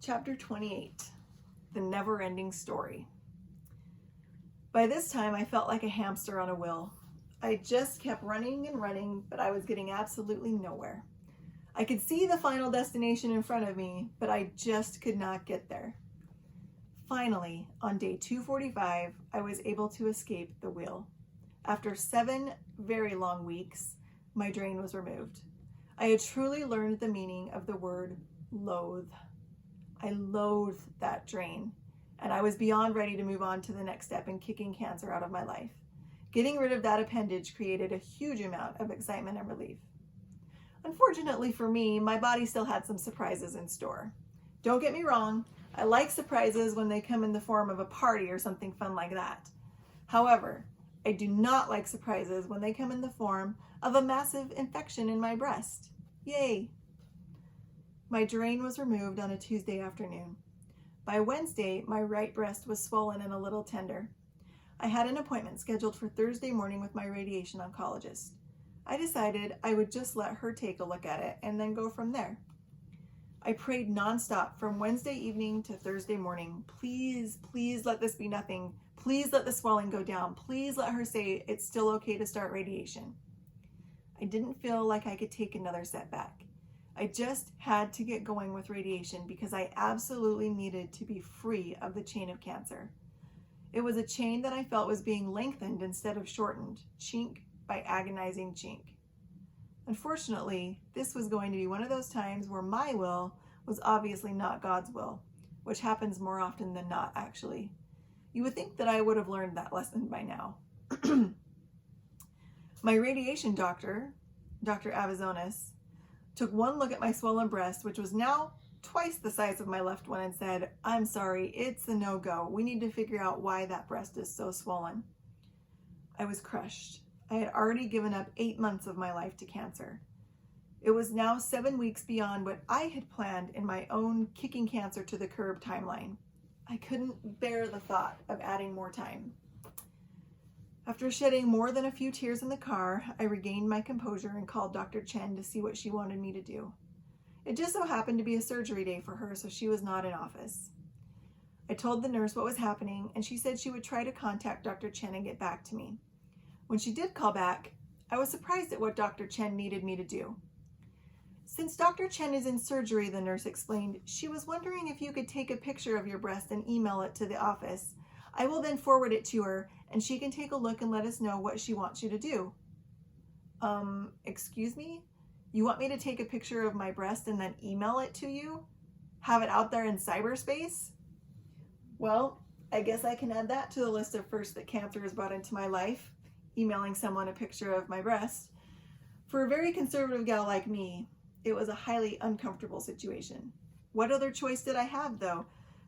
Chapter 28, The Never-Ending Story. By this time, I felt like a hamster on a wheel. I just kept running and running, but I was getting absolutely nowhere. I could see the final destination in front of me, but I just could not get there. Finally, on day 245, I was able to escape the wheel. After 7 very long weeks, my drain was removed. I had truly learned the meaning of the word loathe. I loathed that drain, and I was beyond ready to move on to the next step in kicking cancer out of my life. Getting rid of that appendage created a huge amount of excitement and relief. Unfortunately for me, my body still had some surprises in store. Don't get me wrong, I like surprises when they come in the form of a party or something fun like that. However, I do not like surprises when they come in the form of a massive infection in my breast. Yay! My drain was removed on a Tuesday afternoon. By Wednesday, my right breast was swollen and a little tender. I had an appointment scheduled for Thursday morning with my radiation oncologist. I decided I would just let her take a look at it and then go from there. I prayed nonstop from Wednesday evening to Thursday morning. Please, please let this be nothing. Please let the swelling go down. Please let her say it's still okay to start radiation. I didn't feel like I could take another setback. I just had to get going with radiation because I absolutely needed to be free of the chain of cancer. It was a chain that I felt was being lengthened instead of shortened, chink by agonizing chink. Unfortunately, this was going to be one of those times where my will was obviously not God's will, which happens more often than not, actually. You would think that I would have learned that lesson by now. My radiation doctor, Dr. Avazonis, took one look at my swollen breast, which was now twice the size of my left one, and said, "I'm sorry, it's a no-go. We need to figure out why that breast is so swollen." I was crushed. I had already given up 8 months of my life to cancer. It was now 7 weeks beyond what I had planned in my own kicking cancer to the curb timeline. I couldn't bear the thought of adding more time. After shedding more than a few tears in the car, I regained my composure and called Dr. Chen to see what she wanted me to do. It just so happened to be a surgery day for her, so she was not in office. I told the nurse what was happening, and she said she would try to contact Dr. Chen and get back to me. When she did call back, I was surprised at what Dr. Chen needed me to do. "Since Dr. Chen is in surgery," the nurse explained, "she was wondering if you could take a picture of your breast and email it to the office. I will then forward it to her, and she can take a look and let us know what she wants you to do." Excuse me? You want me to take a picture of my breast and then email it to you? Have it out there in cyberspace? Well, I guess I can add that to the list of firsts that cancer has brought into my life, emailing someone a picture of my breast. For a very conservative gal like me, it was a highly uncomfortable situation. What other choice did I have, though?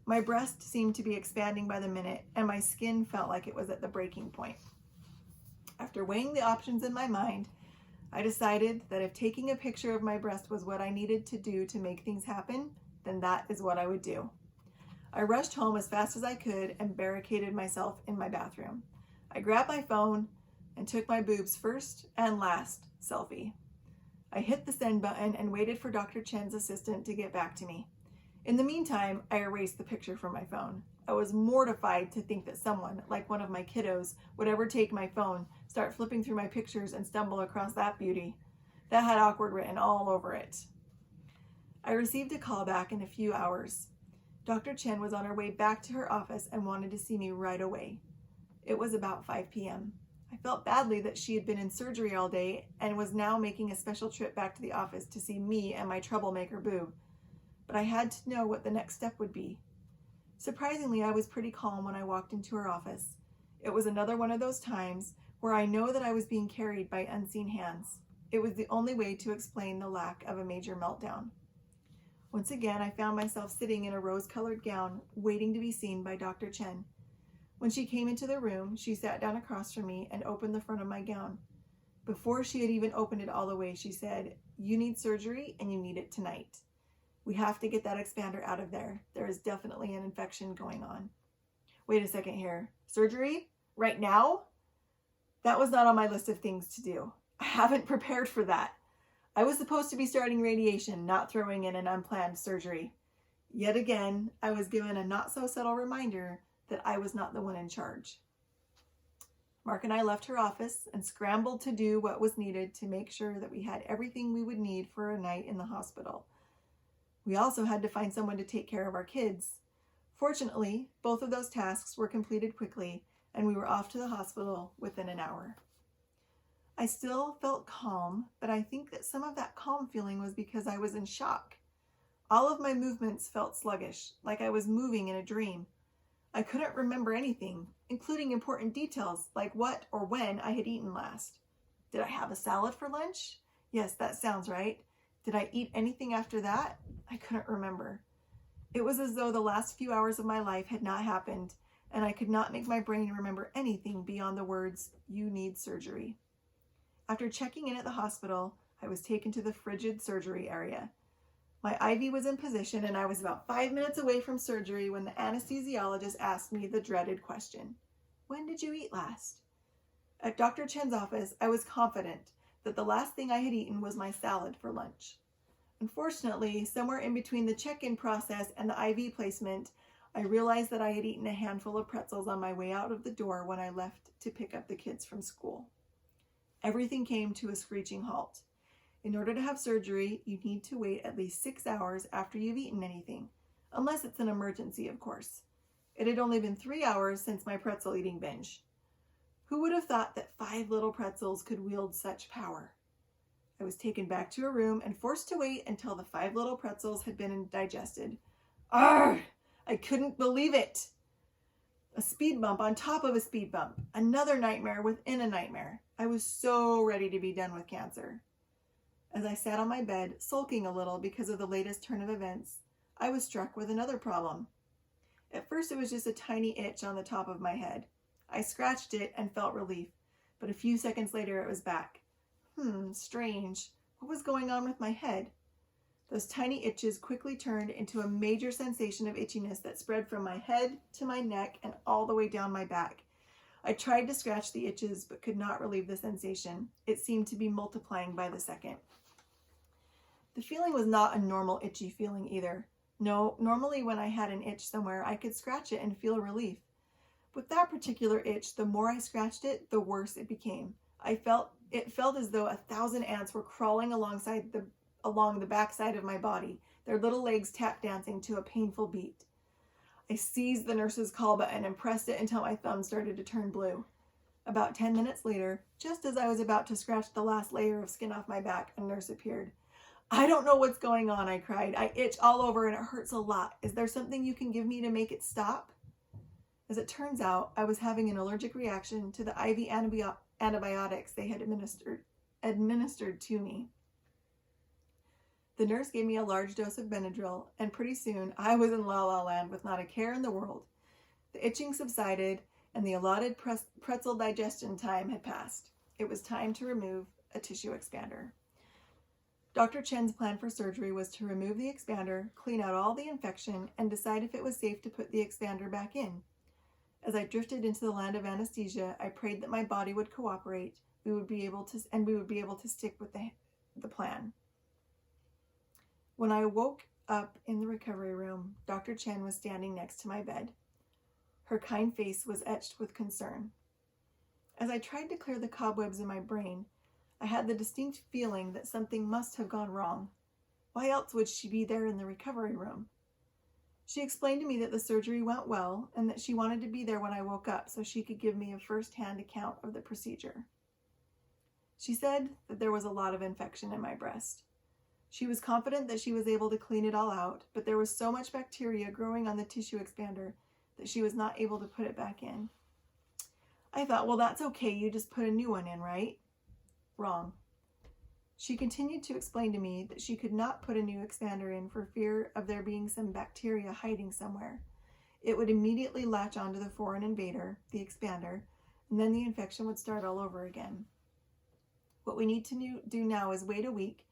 My breast seemed to be expanding by the minute, and my skin felt like it was at the breaking point. After weighing the options in my mind, I decided that if taking a picture of my breast was what I needed to do to make things happen, then that is what I would do. I rushed home as fast as I could and barricaded myself in my bathroom. I grabbed my phone and took my boobs first and last selfie. I hit the send button and waited for Dr. Chen's assistant to get back to me. In the meantime, I erased the picture from my phone. I was mortified to think that someone, like one of my kiddos, would ever take my phone, start flipping through my pictures, and stumble across that beauty. That had awkward written all over it. I received a call back in a few hours. Dr. Chen was on her way back to her office and wanted to see me right away. It was about 5 p.m. I felt badly that she had been in surgery all day and was now making a special trip back to the office to see me and my troublemaker boob. But I had to know what the next step would be. Surprisingly, I was pretty calm when I walked into her office. It was another one of those times where I know that I was being carried by unseen hands. It was the only way to explain the lack of a major meltdown. Once again, I found myself sitting in a rose-colored gown, waiting to be seen by Dr. Chen. When she came into the room, she sat down across from me and opened the front of my gown. Before she had even opened it all the way, she said, "You need surgery and you need it tonight. We have to get that expander out of there. There is definitely an infection going on." Wait a second here. Surgery? Right now? That was not on my list of things to do. I haven't prepared for that. I was supposed to be starting radiation, not throwing in an unplanned surgery. Yet again, I was given a not-so-subtle reminder that I was not the one in charge. Mark and I left her office and scrambled to do what was needed to make sure that we had everything we would need for a night in the hospital. We also had to find someone to take care of our kids. Fortunately, both of those tasks were completed quickly, and we were off to the hospital within an hour. I still felt calm, but I think that some of that calm feeling was because I was in shock. All of my movements felt sluggish, like I was moving in a dream. I couldn't remember anything, including important details like what or when I had eaten last. Did I have a salad for lunch? Yes, that sounds right. Did I eat anything after that? I couldn't remember. It was as though the last few hours of my life had not happened, and I could not make my brain remember anything beyond the words, "You need surgery." After checking in at the hospital, I was taken to the frigid surgery area. My IV was in position, and I was about 5 minutes away from surgery when the anesthesiologist asked me the dreaded question, "When did you eat last?" At Dr. Chen's office, I was confident that the last thing I had eaten was my salad for lunch. Unfortunately, somewhere in between the check-in process and the IV placement, I realized that I had eaten a handful of pretzels on my way out of the door when I left to pick up the kids from school. Everything came to a screeching halt. In order to have surgery, you need to wait at least 6 hours after you've eaten anything, unless it's an emergency, of course. It had only been 3 hours since my pretzel eating binge. Who would have thought that 5 little pretzels could wield such power? I was taken back to a room and forced to wait until the 5 little pretzels had been digested. Arrgh! I couldn't believe it! A speed bump on top of a speed bump. Another nightmare within a nightmare. I was so ready to be done with cancer. As I sat on my bed, sulking a little because of the latest turn of events, I was struck with another problem. At first, it was just a tiny itch on the top of my head. I scratched it and felt relief, but a few seconds later, it was back. Strange. What was going on with my head? Those tiny itches quickly turned into a major sensation of itchiness that spread from my head to my neck and all the way down my back. I tried to scratch the itches, but could not relieve the sensation. It seemed to be multiplying by the second. The feeling was not a normal itchy feeling either. No, normally when I had an itch somewhere, I could scratch it and feel relief. With that particular itch, the more I scratched it, the worse it became. It felt as though 1,000 ants were crawling along the backside of my body, their little legs tap dancing to a painful beat. I seized the nurse's call button and pressed it until my thumb started to turn blue. About 10 minutes later, just as I was about to scratch the last layer of skin off my back, a nurse appeared. "I don't know what's going on," I cried. "I itch all over and it hurts a lot. Is there something you can give me to make it stop?" As it turns out, I was having an allergic reaction to the IV antibiotics they had administered to me. The nurse gave me a large dose of Benadryl, and pretty soon I was in la-la land with not a care in the world. The itching subsided, and the allotted pretzel digestion time had passed. It was time to remove a tissue expander. Dr. Chen's plan for surgery was to remove the expander, clean out all the infection, and decide if it was safe to put the expander back in. As I drifted into the land of anesthesia, I prayed that my body would cooperate, we would be able to stick with the plan. When I woke up in the recovery room, Dr. Chen was standing next to my bed. Her kind face was etched with concern. As I tried to clear the cobwebs in my brain, I had the distinct feeling that something must have gone wrong. Why else would she be there in the recovery room? She explained to me that the surgery went well and that she wanted to be there when I woke up so she could give me a first-hand account of the procedure. She said that there was a lot of infection in my breast. She was confident that she was able to clean it all out, but there was so much bacteria growing on the tissue expander that she was not able to put it back in. I thought, well, that's okay, you just put a new one in, right? Wrong. She continued to explain to me that she could not put a new expander in for fear of there being some bacteria hiding somewhere. It would immediately latch onto the foreign invader, the expander, and then the infection would start all over again. What we need to do now is wait a week,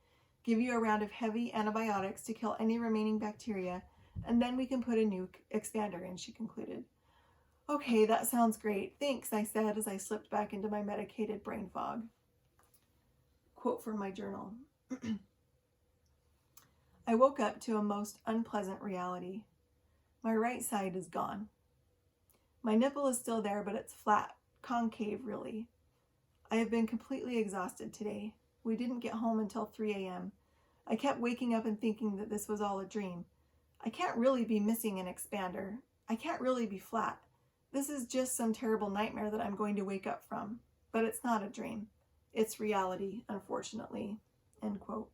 give you a round of heavy antibiotics to kill any remaining bacteria, and then we can put a new expander in, she concluded. Okay, that sounds great. Thanks, I said as I slipped back into my medicated brain fog. Quote from my journal. I woke up to a most unpleasant reality. My right side is gone. My nipple is still there, but it's flat, concave really. I have been completely exhausted today. We didn't get home until 3 a.m. I kept waking up and thinking that this was all a dream. I can't really be missing an expander. I can't really be flat. This is just some terrible nightmare that I'm going to wake up from. But it's not a dream. It's reality, unfortunately." End quote.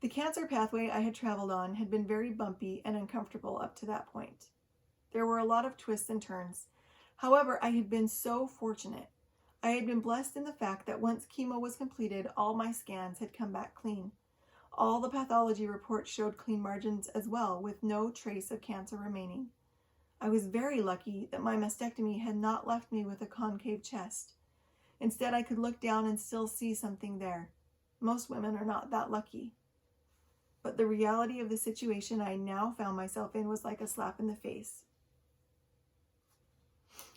The cancer pathway I had traveled on had been very bumpy and uncomfortable up to that point. There were a lot of twists and turns. However, I had been so fortunate. I had been blessed in the fact that once chemo was completed, all my scans had come back clean. All the pathology reports showed clean margins as well, with no trace of cancer remaining. I was very lucky that my mastectomy had not left me with a concave chest. Instead, I could look down and still see something there. Most women are not that lucky. But the reality of the situation I now found myself in was like a slap in the face.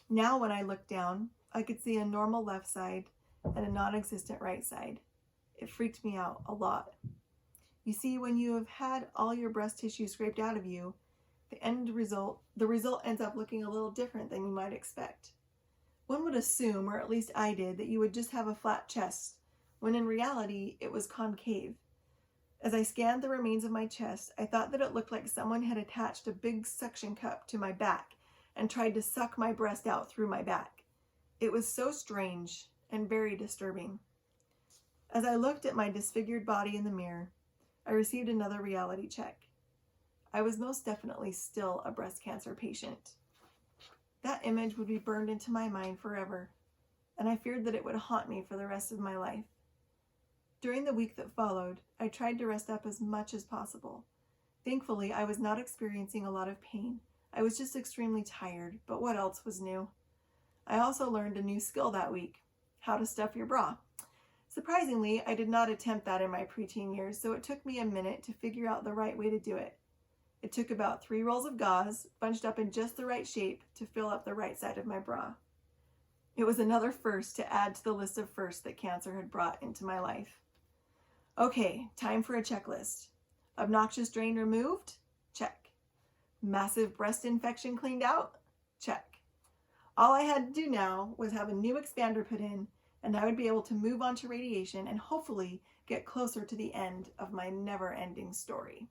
Now when I looked down, I could see a normal left side and a non-existent right side. It freaked me out a lot. You see, when you have had all your breast tissue scraped out of you, the result ends up looking a little different than you might expect. One would assume, or at least I did, that you would just have a flat chest, when in reality it was concave. As I scanned the remains of my chest, I thought that it looked like someone had attached a big suction cup to my back and tried to suck my breast out through my back. It was so strange and very disturbing. As I looked at my disfigured body in the mirror, I received another reality check. I was most definitely still a breast cancer patient. That image would be burned into my mind forever, and I feared that it would haunt me for the rest of my life. During the week that followed, I tried to rest up as much as possible. Thankfully, I was not experiencing a lot of pain. I was just extremely tired, but what else was new? I also learned a new skill that week: how to stuff your bra. Surprisingly, I did not attempt that in my preteen years, so it took me a minute to figure out the right way to do it. It took about 3 rolls of gauze, bunched up in just the right shape to fill up the right side of my bra. It was another first to add to the list of firsts that cancer had brought into my life. Okay, time for a checklist. Obnoxious drain removed? Check. Massive breast infection cleaned out? Check. All I had to do now was have a new expander put in, and I would be able to move on to radiation and hopefully get closer to the end of my never-ending story.